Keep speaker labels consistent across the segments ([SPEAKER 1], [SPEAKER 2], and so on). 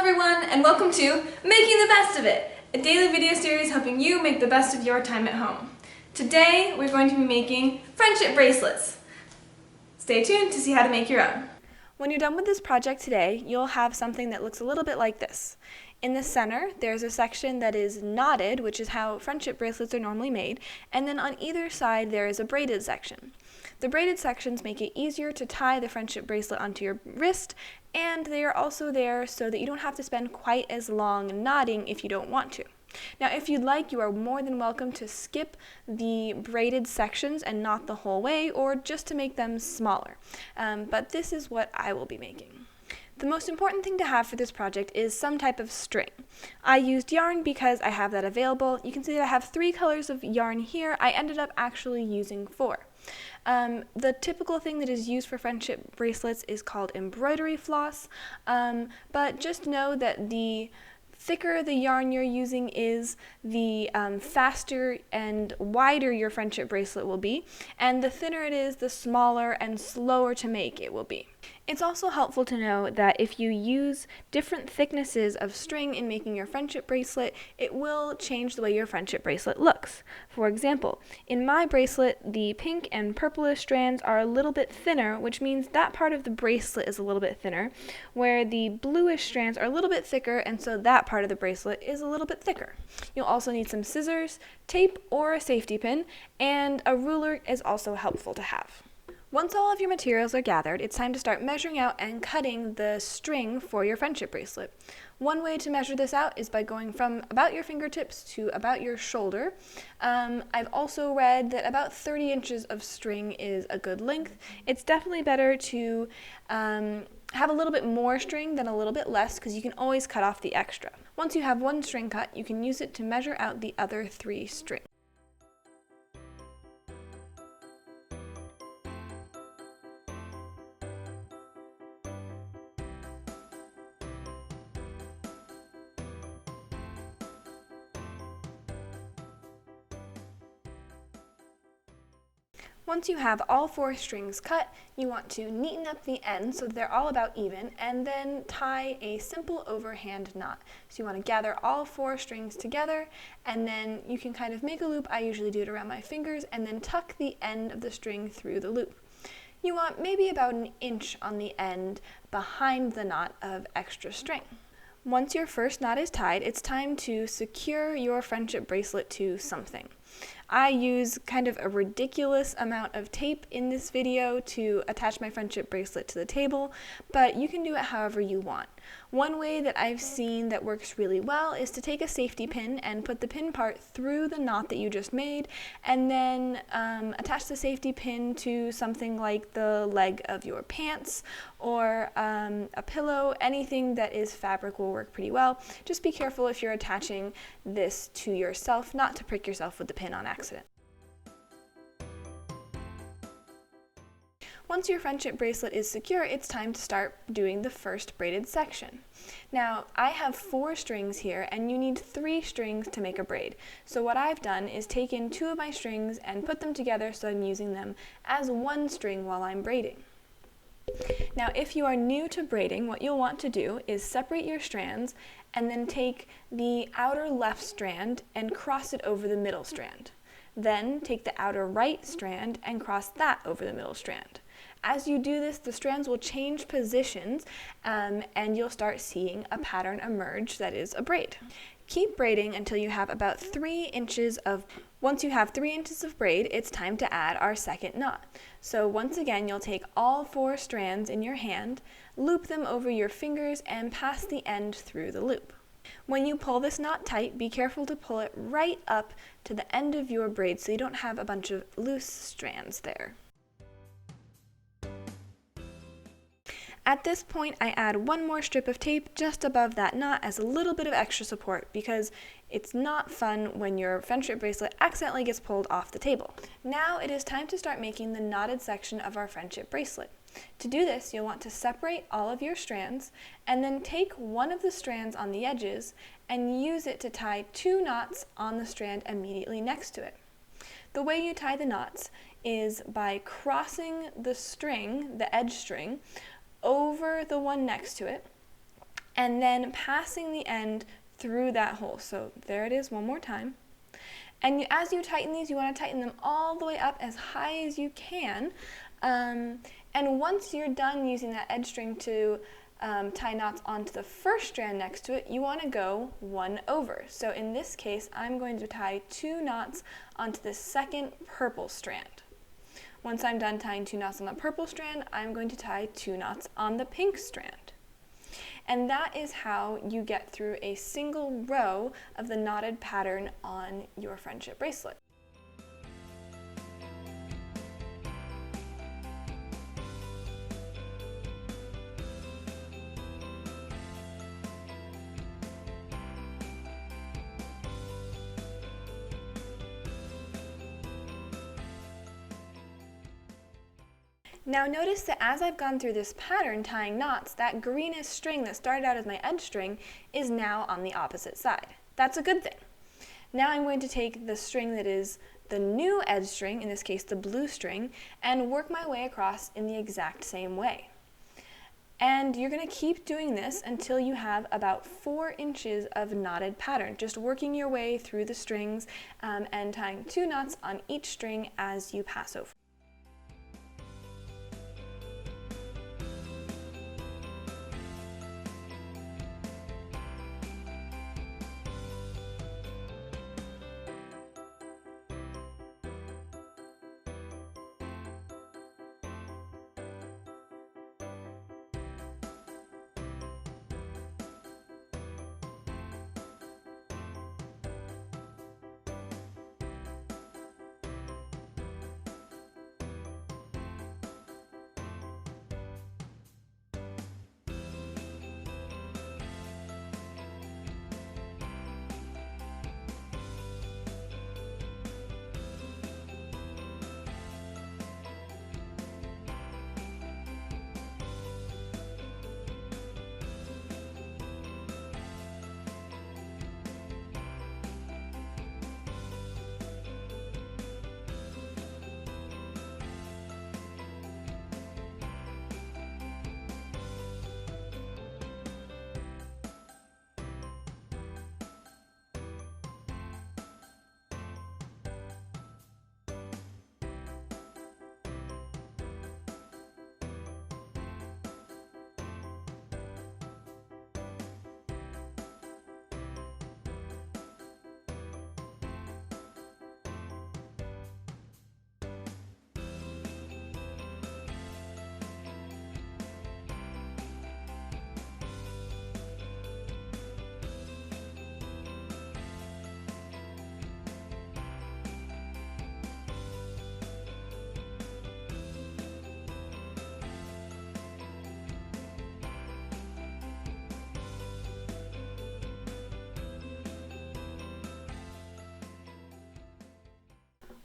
[SPEAKER 1] everyone, and welcome to Making the Best of It, a daily video series helping you make the best of your time at home. Today, we're going to be making friendship bracelets. Stay tuned to see how to make your own. When you're done with this project today, you'll have something that looks a little bit like this. In the center, there's a section that is knotted, which is how friendship bracelets are normally made, and then on either side there is a braided section. The braided sections make it easier to tie the friendship bracelet onto your wrist, and they are also there so that you don't have to spend quite as long knotting if you don't want to. Now, if you'd like, you are more than welcome to skip the braided sections and knot the whole way, or just to make them smaller. But this is what I will be making. The most important thing to have for this project is some type of string. I used yarn because I have that available. You can see that I have 3 colors of yarn here. I ended up actually using 4. The typical thing that is used for friendship bracelets is called embroidery floss, but just know that the thicker the yarn you're using is, the faster and wider your friendship bracelet will be, and the thinner it is, the smaller and slower to make it will be. It's also helpful to know that if you use different thicknesses of string in making your friendship bracelet, it will change the way your friendship bracelet looks. For example, in my bracelet, the pink and purplish strands are a little bit thinner, which means that part of the bracelet is a little bit thinner, where the bluish strands are a little bit thicker, and so that part of the bracelet is a little bit thicker. You'll also need some scissors, tape or a safety pin, and a ruler is also helpful to have. Once all of your materials are gathered, it's time to start measuring out and cutting the string for your friendship bracelet. One way to measure this out is by going from about your fingertips to about your shoulder. I've also read that about 30 inches of string is a good length. It's definitely better to have a little bit more string than a little bit less, because you can always cut off the extra. Once you have one string cut, you can use it to measure out the other 3 strings. Once you have all 4 strings cut, you want to neaten up the ends so that they're all about even, and then tie a simple overhand knot. So you want to gather all 4 strings together, and then you can kind of make a loop. I usually do it around my fingers, and then tuck the end of the string through the loop. You want maybe about 1 inch on the end behind the knot of extra string. Once your first knot is tied, it's time to secure your friendship bracelet to something. I use kind of a ridiculous amount of tape in this video to attach my friendship bracelet to the table, but you can do it however you want. One way that I've seen that works really well is to take a safety pin and put the pin part through the knot that you just made, and then attach the safety pin to something like the leg of your pants or a pillow. Anything that is fabric will work pretty well. Just be careful if you're attaching this to yourself, not to prick yourself with the pin on accident. Once your friendship bracelet is secure, it's time to start doing the first braided section. Now, I have 4 strings here, and you need 3 strings to make a braid. So what I've done is taken 2 of my strings and put them together so I'm using them as 1 string while I'm braiding. Now, if you are new to braiding, what you'll want to do is separate your strands and then take the outer left strand and cross it over the middle strand. Then take the outer right strand and cross that over the middle strand. As you do this, the strands will change positions, and you'll start seeing a pattern emerge that is a braid. Keep braiding until you have about 3 inches of. Once you have 3 inches of braid, it's time to add our second knot. So once again, you'll take all 4 strands in your hand, loop them over your fingers, and pass the end through the loop. When you pull this knot tight, be careful to pull it right up to the end of your braid so you don't have a bunch of loose strands there. At this point, I add 1 more strip of tape just above that knot as a little bit of extra support, because it's not fun when your friendship bracelet accidentally gets pulled off the table. Now it is time to start making the knotted section of our friendship bracelet. To do this, you'll want to separate all of your strands, and then take one of the strands on the edges and use it to tie 2 knots on the strand immediately next to it. The way you tie the knots is by crossing the string, the edge string, over the one next to it, and then passing the end through that hole. So there it is one more time. And as you tighten these, you want to tighten them all the way up as high as you can. And once you're done using that edge string to tie knots onto the first strand next to it, you want to go one over. So in this case, I'm going to tie 2 knots onto the second purple strand. Once I'm done tying 2 knots on the purple strand, I'm going to tie 2 knots on the pink strand. And that is how you get through a single row of the knotted pattern on your friendship bracelet. Now notice that as I've gone through this pattern tying knots, that greenish string that started out as my edge string is now on the opposite side. That's a good thing. Now I'm going to take the string that is the new edge string, in this case the blue string, and work my way across in the exact same way. And you're going to keep doing this until you have about 4 inches of knotted pattern, just working your way through the strings and tying 2 knots on each string as you pass over.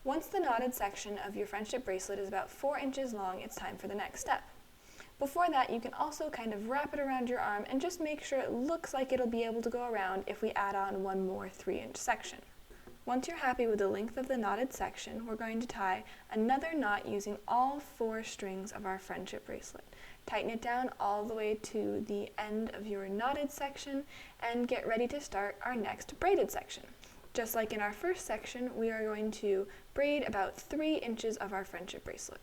[SPEAKER 1] Once the knotted section of your friendship bracelet is about 4 inches long, it's time for the next step. Before that, you can also kind of wrap it around your arm and just make sure it looks like it'll be able to go around if we add on one more 3-inch section. Once you're happy with the length of the knotted section, we're going to tie another knot using all 4 strings of our friendship bracelet. Tighten it down all the way to the end of your knotted section and get ready to start our next braided section. Just like in our first section, we are going to braid about 3 inches of our friendship bracelet.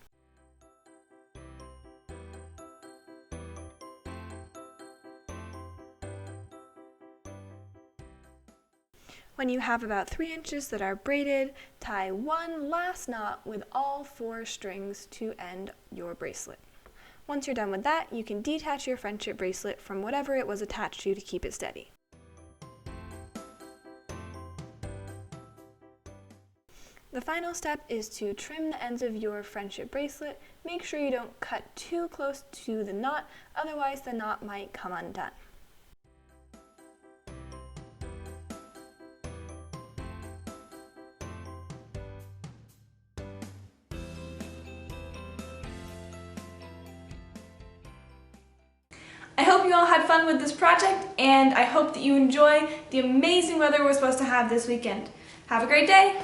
[SPEAKER 1] When you have about 3 inches that are braided, tie one last knot with all 4 strings to end your bracelet. Once you're done with that, you can detach your friendship bracelet from whatever it was attached to keep it steady. The final step is to trim the ends of your friendship bracelet. Make sure you don't cut too close to the knot, otherwise the knot might come undone. I hope you all had fun with this project, and I hope that you enjoy the amazing weather we're supposed to have this weekend. Have a great day!